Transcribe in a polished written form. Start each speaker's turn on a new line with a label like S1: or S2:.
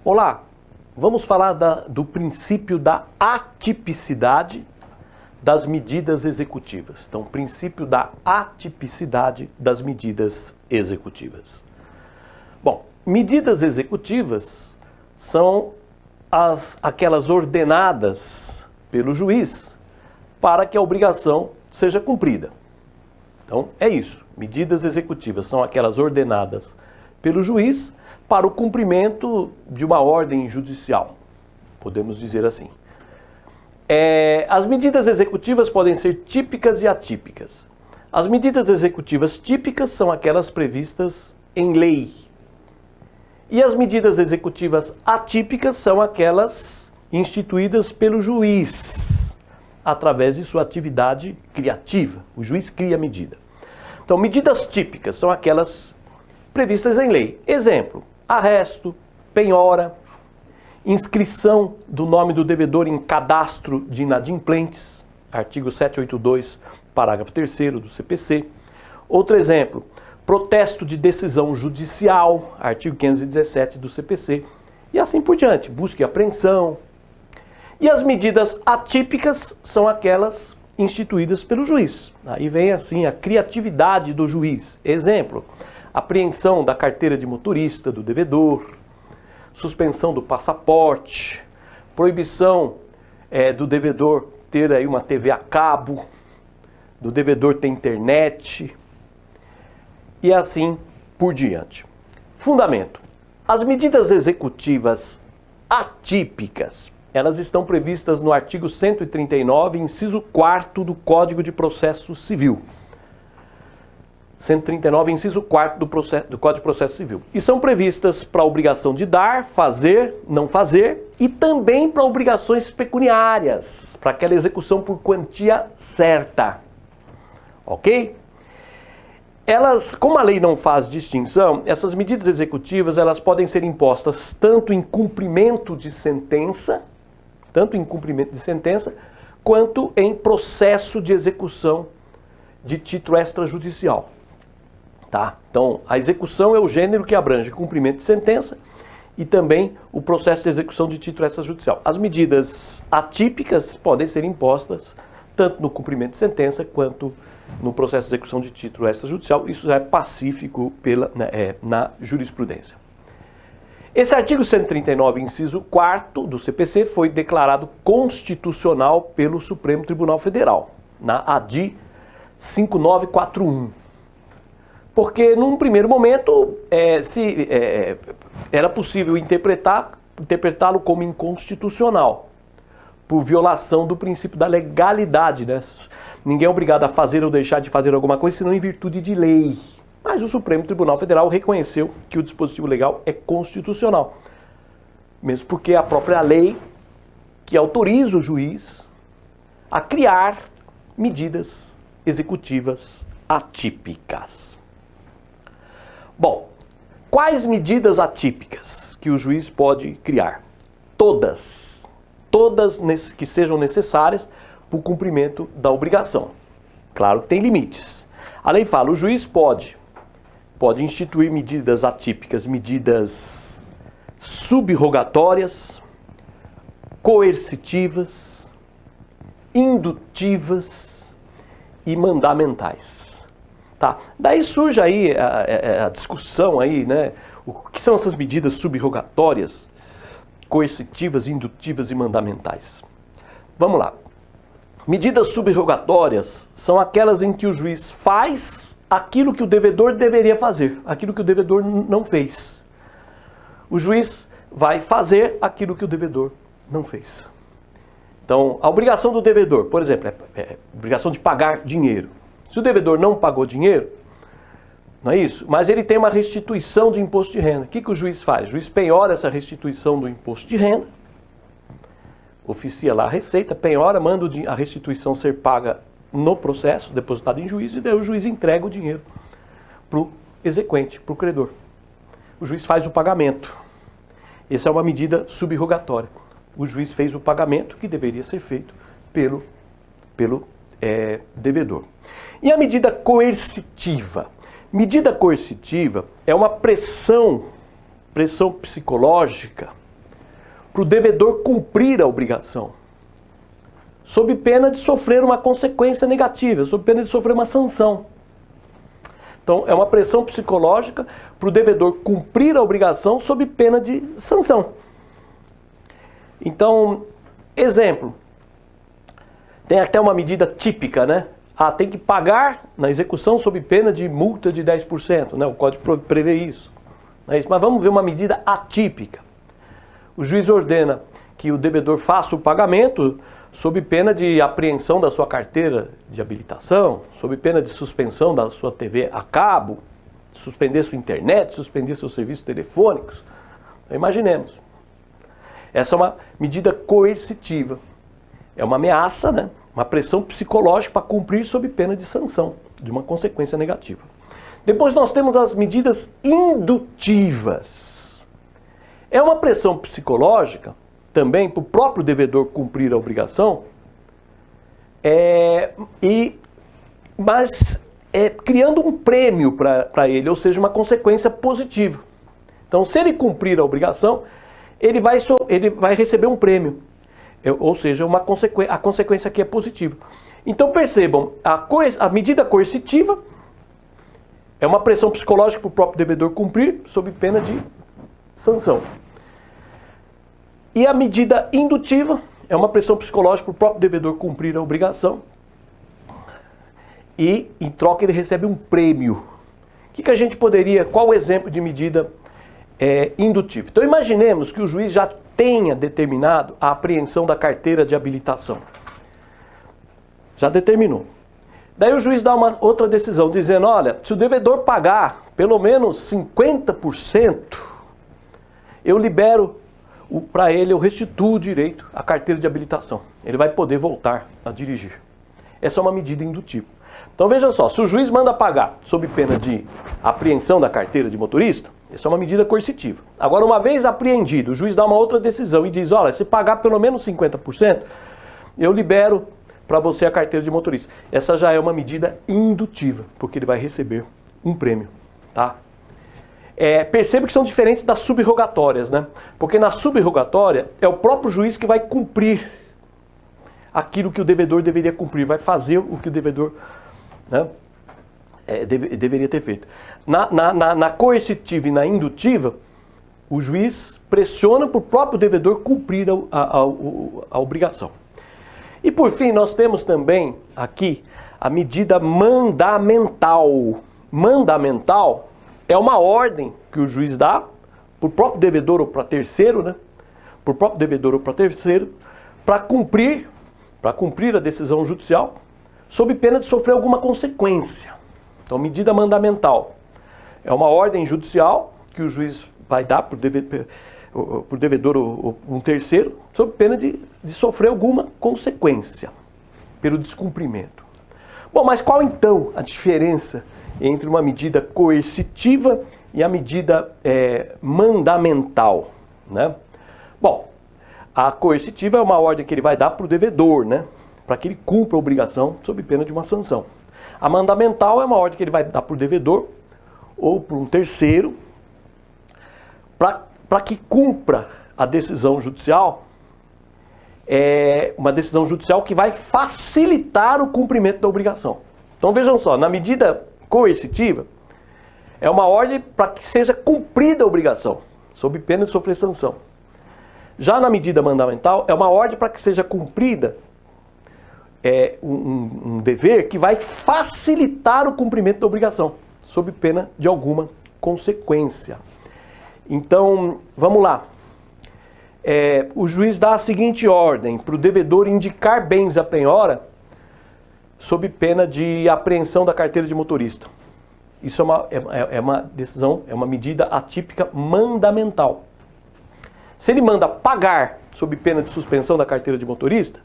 S1: Olá, vamos falar do princípio da atipicidade das medidas executivas. Então, princípio da atipicidade das medidas executivas. Bom, medidas executivas são aquelas ordenadas pelo juiz para que a obrigação seja cumprida. Então, é isso. Medidas executivas são aquelas ordenadas pelo juiz para o cumprimento de uma ordem judicial, podemos dizer assim. As medidas executivas podem ser típicas e atípicas. As medidas executivas típicas são aquelas previstas em lei. E as medidas executivas atípicas são aquelas instituídas pelo juiz, através de sua atividade criativa. O juiz cria a medida. Então, medidas típicas são aquelas previstas em lei. Exemplo: arresto, penhora, inscrição do nome do devedor em cadastro de inadimplentes, artigo 782, parágrafo 3º do CPC. Outro exemplo: protesto de decisão judicial, artigo 517 do CPC. E assim por diante, busca e apreensão. E as medidas atípicas são aquelas instituídas pelo juiz. Aí vem assim a criatividade do juiz. Exemplo: apreensão da carteira de motorista do devedor, suspensão do passaporte, proibição do devedor ter aí uma TV a cabo, do devedor ter internet, e assim por diante. Fundamento: as medidas executivas atípicas, elas estão previstas no artigo 139, inciso 4º do Código de Processo Civil. 139, inciso 4º do Código de Processo Civil. E são previstas para a obrigação de dar, fazer, não fazer, e também para obrigações pecuniárias, para aquela execução por quantia certa. Ok? Como a lei não faz distinção, essas medidas executivas elas podem ser impostas tanto em cumprimento de sentença, quanto em processo de execução de título extrajudicial. Tá? Então, a execução é o gênero que abrange cumprimento de sentença e também o processo de execução de título extrajudicial. As medidas atípicas podem ser impostas tanto no cumprimento de sentença quanto no processo de execução de título extrajudicial. Isso é pacífico na jurisprudência. Esse artigo 139, inciso 4º do CPC foi declarado constitucional pelo Supremo Tribunal Federal, na ADI 5941. Porque, num primeiro momento, era possível interpretá-lo como inconstitucional, por violação do princípio da legalidade, né? Ninguém é obrigado a fazer ou deixar de fazer alguma coisa, senão em virtude de lei. Mas o Supremo Tribunal Federal reconheceu que o dispositivo legal é constitucional. Mesmo porque é a própria lei que autoriza o juiz a criar medidas executivas atípicas. Bom, quais medidas atípicas que o juiz pode criar? Todas que sejam necessárias para o cumprimento da obrigação. Claro que tem limites. A lei fala, o juiz pode instituir medidas atípicas, medidas subrogatórias, coercitivas, indutivas e mandamentais. Tá? Daí surge aí a discussão aí, né? O que são essas medidas subrogatórias, coercitivas, indutivas e mandamentais? Vamos lá. Medidas subrogatórias são aquelas em que o juiz faz aquilo que o devedor deveria fazer, aquilo que o devedor não fez. O juiz vai fazer aquilo que o devedor não fez. Então, a obrigação do devedor, por exemplo, é obrigação de pagar dinheiro. Se o devedor não pagou dinheiro, não é isso? Mas ele tem uma restituição de imposto de renda. O que o juiz faz? O juiz penhora essa restituição do imposto de renda, oficia lá a receita, penhora, manda a restituição ser paga no processo, depositado em juízo, e daí o juiz entrega o dinheiro para o exequente, para o credor. O juiz faz o pagamento. Essa é uma medida subrogatória. O juiz fez o pagamento que deveria ser feito pelo devedor. E a medida coercitiva? Medida coercitiva é uma pressão psicológica para o devedor cumprir a obrigação, sob pena de sofrer uma consequência negativa, sob pena de sofrer uma sanção. Então, é uma pressão psicológica para o devedor cumprir a obrigação sob pena de sanção. Então, exemplo, tem até uma medida típica, né? Tem que pagar na execução sob pena de multa de 10%, né? O Código prevê isso. Não é isso? Mas vamos ver uma medida atípica. O juiz ordena que o devedor faça o pagamento sob pena de apreensão da sua carteira de habilitação, sob pena de suspensão da sua TV a cabo, suspender sua internet, suspender seus serviços telefônicos. Então, imaginemos. Essa é uma medida coercitiva. É uma ameaça, né? Uma pressão psicológica para cumprir sob pena de sanção, de uma consequência negativa. Depois nós temos as medidas indutivas. É uma pressão psicológica também para o próprio devedor cumprir a obrigação, mas criando um prêmio para ele, ou seja, uma consequência positiva. Então, se ele cumprir a obrigação, ele vai receber um prêmio, ou seja, a consequência aqui é positiva. Então, percebam, a medida coercitiva é uma pressão psicológica para o próprio devedor cumprir, sob pena de sanção. E a medida indutiva é uma pressão psicológica para o próprio devedor cumprir a obrigação. E, em troca, ele recebe um prêmio. Qual o exemplo de medida indutiva? Então, imaginemos que o juiz já tenha determinado a apreensão da carteira de habilitação. Já determinou. Daí o juiz dá uma outra decisão, dizendo, olha, se o devedor pagar pelo menos 50%, eu libero para ele, eu restituo o direito à carteira de habilitação. Ele vai poder voltar a dirigir. Essa é uma medida indutiva. Então veja só, se o juiz manda pagar sob pena de apreensão da carteira de motorista, essa é uma medida coercitiva. Agora, uma vez apreendido, o juiz dá uma outra decisão e diz, olha, se pagar pelo menos 50%, eu libero para você a carteira de motorista. Essa já é uma medida indutiva, porque ele vai receber um prêmio, tá? Perceba que são diferentes das subrogatórias, né? Porque na subrogatória é o próprio juiz que vai cumprir aquilo que o devedor deveria cumprir, vai fazer o que o devedor, né, deveria ter feito. Na coercitiva e na indutiva, o juiz pressiona para o próprio devedor cumprir a obrigação. E por fim, nós temos também aqui a medida mandamental. Mandamental é uma ordem que o juiz dá para o próprio devedor ou para terceiro, né? Para o próprio devedor ou para terceiro, para cumprir a decisão judicial, sob pena de sofrer alguma consequência. Então, medida mandamental é uma ordem judicial que o juiz vai dar para o devedor ou um terceiro, sob pena de sofrer alguma consequência pelo descumprimento. Bom, mas qual então a diferença entre uma medida coercitiva e a medida mandamental, né? Bom, a coercitiva é uma ordem que ele vai dar para o devedor, né? Para que ele cumpra a obrigação sob pena de uma sanção. A mandamental é uma ordem que ele vai dar para o devedor ou para um terceiro para que cumpra a decisão judicial, uma decisão judicial que vai facilitar o cumprimento da obrigação. Então vejam só, na medida coercitiva, é uma ordem para que seja cumprida a obrigação, sob pena de sofrer sanção. Já na medida mandamental, é uma ordem para que seja cumprida um dever que vai facilitar o cumprimento da obrigação, sob pena de alguma consequência. Então, vamos lá. O juiz dá a seguinte ordem para o devedor indicar bens à penhora sob pena de apreensão da carteira de motorista. Isso é uma decisão, é uma medida atípica mandamental. Se ele manda pagar sob pena de suspensão da carteira de motorista,